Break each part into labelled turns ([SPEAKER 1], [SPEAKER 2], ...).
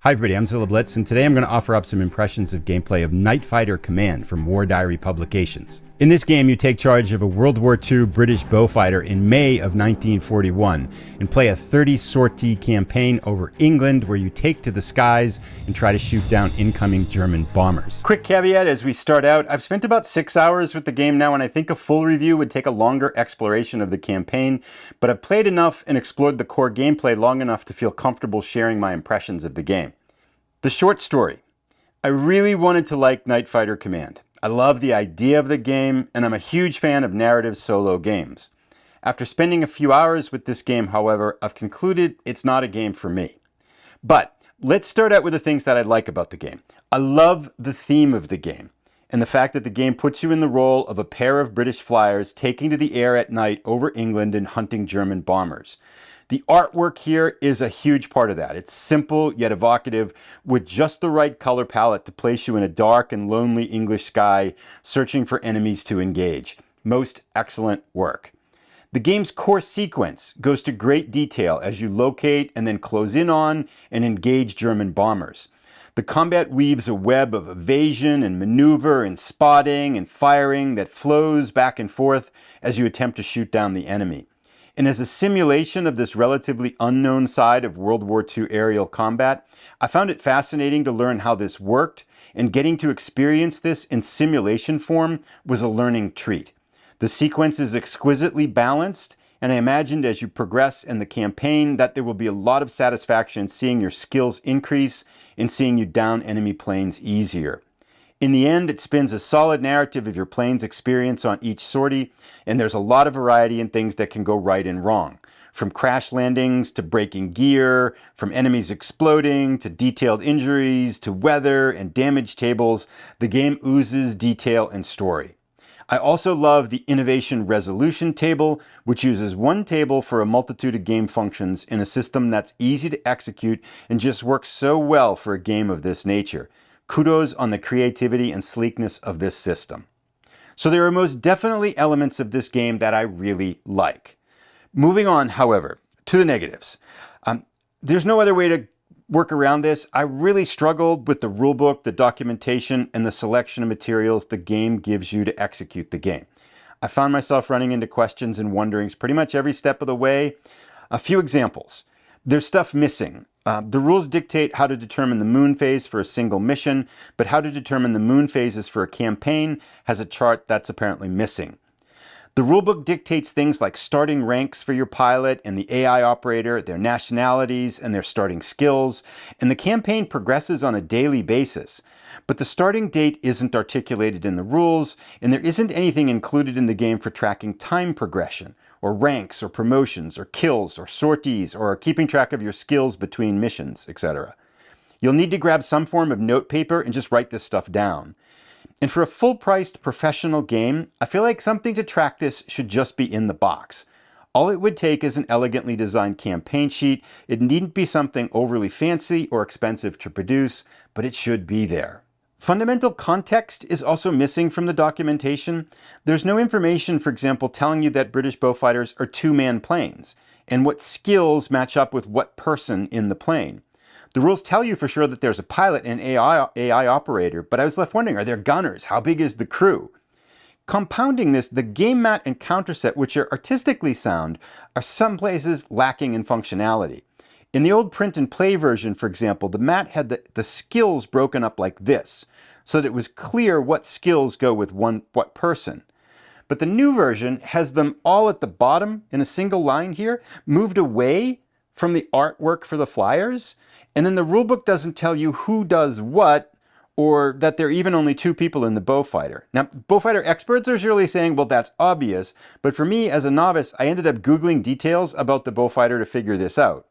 [SPEAKER 1] Hi everybody, I'm Zilla Blitz, and today I'm going to offer up some impressions of gameplay of Nightfighter Command from War Diary Publications. In this game, you take charge of a World War II British Beaufighter in May of 1941 and play a 30-sortie campaign over England where you take to the skies and try to shoot down incoming German bombers. Quick caveat as we start out, I've spent about 6 hours with the game now, and I think a full review would take a longer exploration of the campaign, but I've played enough and explored the core gameplay long enough to feel comfortable sharing my impressions of the game. The short story. I really wanted to like Nightfighter Command. I love the idea of the game, and I'm a huge fan of narrative solo games. After spending a few hours with this game, however, I've concluded it's not a game for me. But let's start out with the things that I like about the game. I love the theme of the game, and the fact that the game puts you in the role of a pair of British flyers taking to the air at night over England and hunting German bombers. The artwork here is a huge part of that. It's simple yet evocative with just the right color palette to place you in a dark and lonely English sky searching for enemies to engage. Most excellent work. The game's core sequence goes to great detail as you locate and then close in on and engage German bombers. The combat weaves a web of evasion and maneuver and spotting and firing that flows back and forth as you attempt to shoot down the enemy. And as a simulation of this relatively unknown side of World War II aerial combat, I found it fascinating to learn how this worked, and getting to experience this in simulation form was a learning treat. The sequence is exquisitely balanced, and I imagined as you progress in the campaign that there will be a lot of satisfaction seeing your skills increase and seeing you down enemy planes easier. In the end, it spins a solid narrative of your plane's experience on each sortie, and there's a lot of variety in things that can go right and wrong. From crash landings to breaking gear, from enemies exploding to detailed injuries to weather and damage tables, the game oozes detail and story. I also love the innovation resolution table, which uses one table for a multitude of game functions in a system that's easy to execute and just works so well for a game of this nature. Kudos on the creativity and sleekness of this system. So there are most definitely elements of this game that I really like. Moving on, however, to the negatives. There's no other way to work around this. I really struggled with the rulebook, the documentation, and the selection of materials the game gives you to execute the game. I found myself running into questions and wonderings pretty much every step of the way. A few examples. There's stuff missing. The rules dictate how to determine the moon phase for a single mission, but how to determine the moon phases for a campaign has a chart that's apparently missing. The rulebook dictates things like starting ranks for your pilot and the AI operator, their nationalities, and their starting skills, and the campaign progresses on a daily basis. But the starting date isn't articulated in the rules, and there isn't anything included in the game for tracking time progression, or ranks, or promotions, or kills, or sorties, or keeping track of your skills between missions, etc. You'll need to grab some form of notepaper and just write this stuff down. And for a full-priced professional game, I feel like something to track this should just be in the box. All it would take is an elegantly designed campaign sheet. It needn't be something overly fancy or expensive to produce, but it should be there. Fundamental context is also missing from the documentation. There's no information, for example, telling you that British Beaufighters are two-man planes, and what skills match up with what person in the plane. The rules tell you for sure that there's a pilot and AI operator, but I was left wondering, are there gunners? How big is the crew? Compounding this, the game mat and counter set, which are artistically sound, are some places lacking in functionality. In the old print and play version, for example, the mat had the skills broken up like this, so that it was clear what skills go with what person. But the new version has them all at the bottom in a single line here, moved away from the artwork for the flyers, and then the rulebook doesn't tell you who does what, or that there are even only two people in the Beaufighter. Now, Beaufighter experts are surely saying, well, that's obvious, but for me, as a novice, I ended up Googling details about the Beaufighter to figure this out.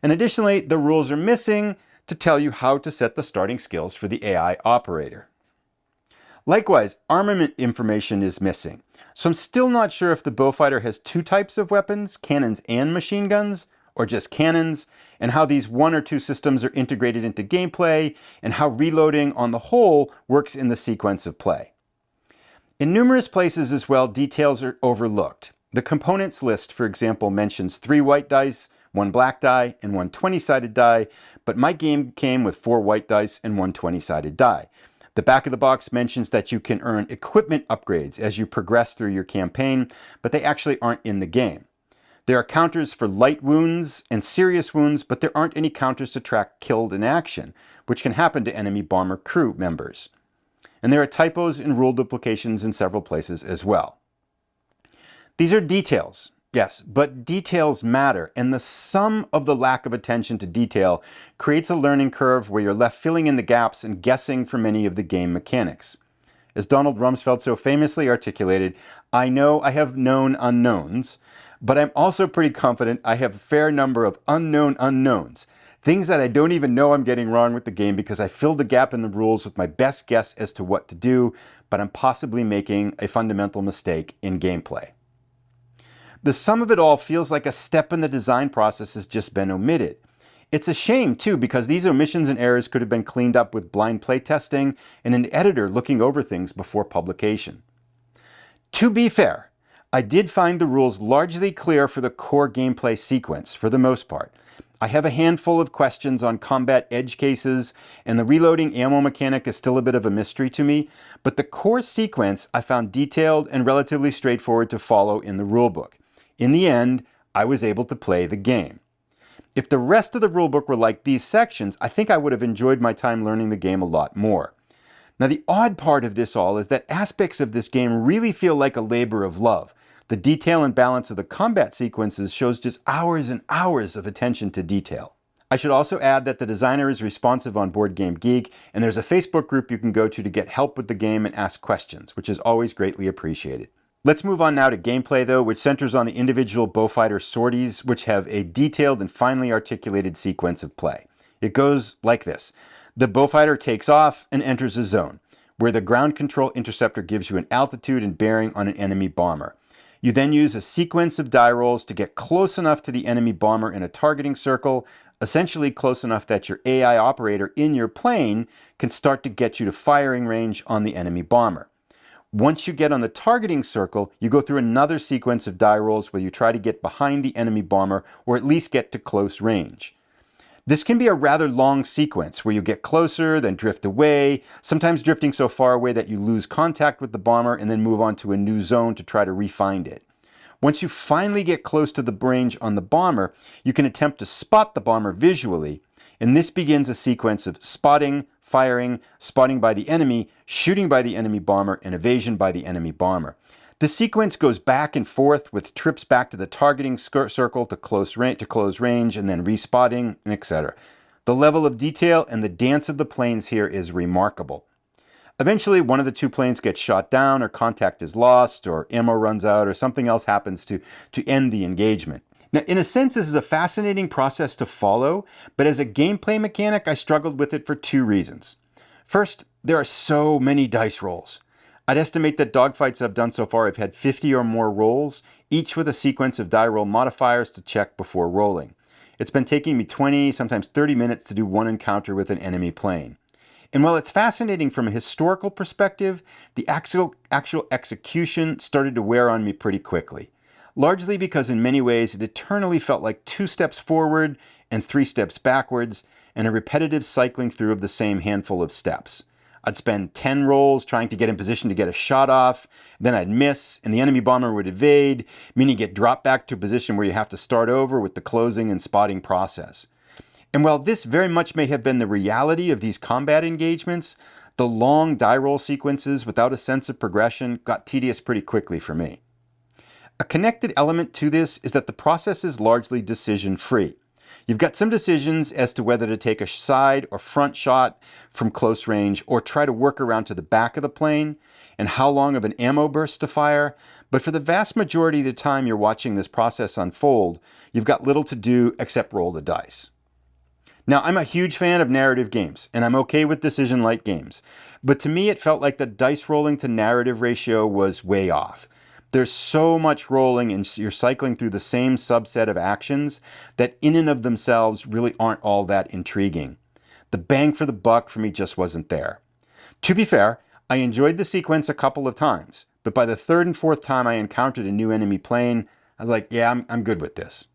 [SPEAKER 1] And additionally, the rules are missing to tell you how to set the starting skills for the AI operator. Likewise, armament information is missing. So I'm still not sure if the Beaufighter has two types of weapons, cannons and machine guns, or just cannons, and how these one or two systems are integrated into gameplay, and how reloading on the whole works in the sequence of play. In numerous places as well, details are overlooked. The components list, for example, mentions 3 white dice, 1 black die, and 1 20-sided die, but my game came with 4 white dice and 1 20-sided die. The back of the box mentions that you can earn equipment upgrades as you progress through your campaign, but they actually aren't in the game. There are counters for light wounds and serious wounds, but there aren't any counters to track killed in action, which can happen to enemy bomber crew members. And there are typos and rule duplications in several places as well. These are details, yes, but details matter, and the sum of the lack of attention to detail creates a learning curve where you're left filling in the gaps and guessing for many of the game mechanics. As Donald Rumsfeld so famously articulated, I know I have known unknowns, but I'm also pretty confident I have a fair number of unknown unknowns. Things that I don't even know I'm getting wrong with the game because I filled the gap in the rules with my best guess as to what to do, but I'm possibly making a fundamental mistake in gameplay. The sum of it all feels like a step in the design process has just been omitted. It's a shame too, because these omissions and errors could have been cleaned up with blind playtesting and an editor looking over things before publication. To be fair, I did find the rules largely clear for the core gameplay sequence for the most part. I have a handful of questions on combat edge cases, and the reloading ammo mechanic is still a bit of a mystery to me, but the core sequence I found detailed and relatively straightforward to follow in the rulebook. In the end, I was able to play the game. If the rest of the rulebook were like these sections, I think I would have enjoyed my time learning the game a lot more. Now, the odd part of this all is that aspects of this game really feel like a labor of love. The detail and balance of the combat sequences shows just hours and hours of attention to detail. I should also add that the designer is responsive on Boardgame Geek, and there's a Facebook group you can go to get help with the game and ask questions, which is always greatly appreciated. Let's move on now to gameplay though, which centers on the individual Beaufighter sorties, which have a detailed and finely articulated sequence of play. It goes like this. The Beaufighter takes off and enters a zone, where the ground control interceptor gives you an altitude and bearing on an enemy bomber. You then use a sequence of die rolls to get close enough to the enemy bomber in a targeting circle, essentially close enough that your AI operator in your plane can start to get you to firing range on the enemy bomber. Once you get on the targeting circle, you go through another sequence of die rolls where you try to get behind the enemy bomber or at least get to close range. This can be a rather long sequence where you get closer, then drift away, sometimes drifting so far away that you lose contact with the bomber and then move on to a new zone to try to re-find it. Once you finally get close to the range on the bomber, you can attempt to spot the bomber visually, and this begins a sequence of spotting, firing, spotting by the enemy, shooting by the enemy bomber, and evasion by the enemy bomber. The sequence goes back and forth with trips back to the targeting circle to close range, and then respotting, etc. The level of detail and the dance of the planes here is remarkable. Eventually, one of the 2 planes gets shot down, or contact is lost, or ammo runs out, or something else happens to end the engagement. Now, in a sense, this is a fascinating process to follow, but as a gameplay mechanic, I struggled with it for 2 reasons. First, there are so many dice rolls. I'd estimate that dogfights I've done so far have had 50 or more rolls, each with a sequence of die roll modifiers to check before rolling. It's been taking me 20, sometimes 30 minutes to do one encounter with an enemy plane. And while it's fascinating from a historical perspective, the actual execution started to wear on me pretty quickly. Largely because in many ways it eternally felt like 2 steps forward and 3 steps backwards, and a repetitive cycling through of the same handful of steps. I'd spend 10 rolls trying to get in position to get a shot off, then I'd miss, and the enemy bomber would evade, meaning get dropped back to a position where you have to start over with the closing and spotting process. And while this very much may have been the reality of these combat engagements, the long die roll sequences without a sense of progression got tedious pretty quickly for me. A connected element to this is that the process is largely decision-free. You've got some decisions as to whether to take a side or front shot from close range or try to work around to the back of the plane, and how long of an ammo burst to fire, but for the vast majority of the time you're watching this process unfold, you've got little to do except roll the dice. Now, I'm a huge fan of narrative games, and I'm okay with decision-light games, but to me it felt like the dice rolling to narrative ratio was way off. There's so much rolling and you're cycling through the same subset of actions that in and of themselves really aren't all that intriguing. The bang for the buck for me just wasn't there. To be fair, I enjoyed the sequence a couple of times, but by the 3rd and 4th time I encountered a new enemy plane, I was like, yeah, I'm good with this.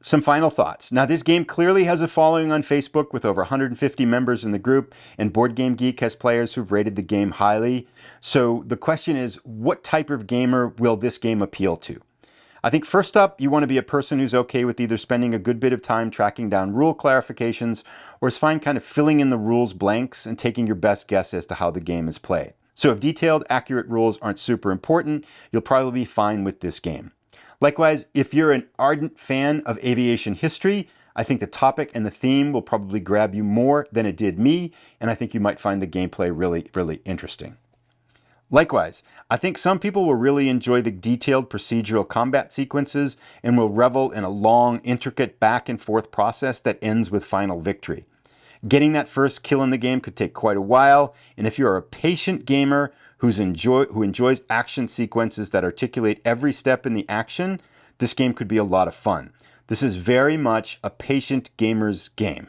[SPEAKER 1] Some final thoughts. Now, this game clearly has a following on Facebook with over 150 members in the group, and Boardgame Geek has players who've rated the game highly. So the question is, what type of gamer will this game appeal to? I think first up, you want to be a person who's okay with either spending a good bit of time tracking down rule clarifications or is fine kind of filling in the rules blanks and taking your best guess as to how the game is played. So if detailed, accurate rules aren't super important, you'll probably be fine with this game. Likewise, if you're an ardent fan of aviation history, I think the topic and the theme will probably grab you more than it did me, and I think you might find the gameplay really, really interesting. Likewise, I think some people will really enjoy the detailed procedural combat sequences and will revel in a long, intricate back and forth process that ends with final victory. Getting that first kill in the game could take quite a while, and if you're a patient gamer who enjoys action sequences that articulate every step in the action, this game could be a lot of fun. This is very much a patient gamer's game.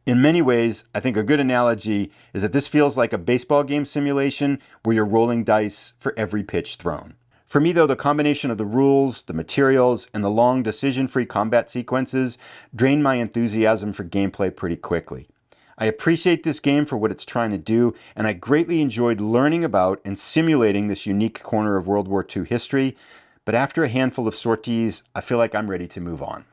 [SPEAKER 1] In many ways, I think a good analogy is that this feels like a baseball game simulation where you're rolling dice for every pitch thrown. For me, though, the combination of the rules, the materials, and the long decision-free combat sequences drain my enthusiasm for gameplay pretty quickly. I appreciate this game for what it's trying to do, and I greatly enjoyed learning about and simulating this unique corner of World War II history, but after a handful of sorties, I feel like I'm ready to move on.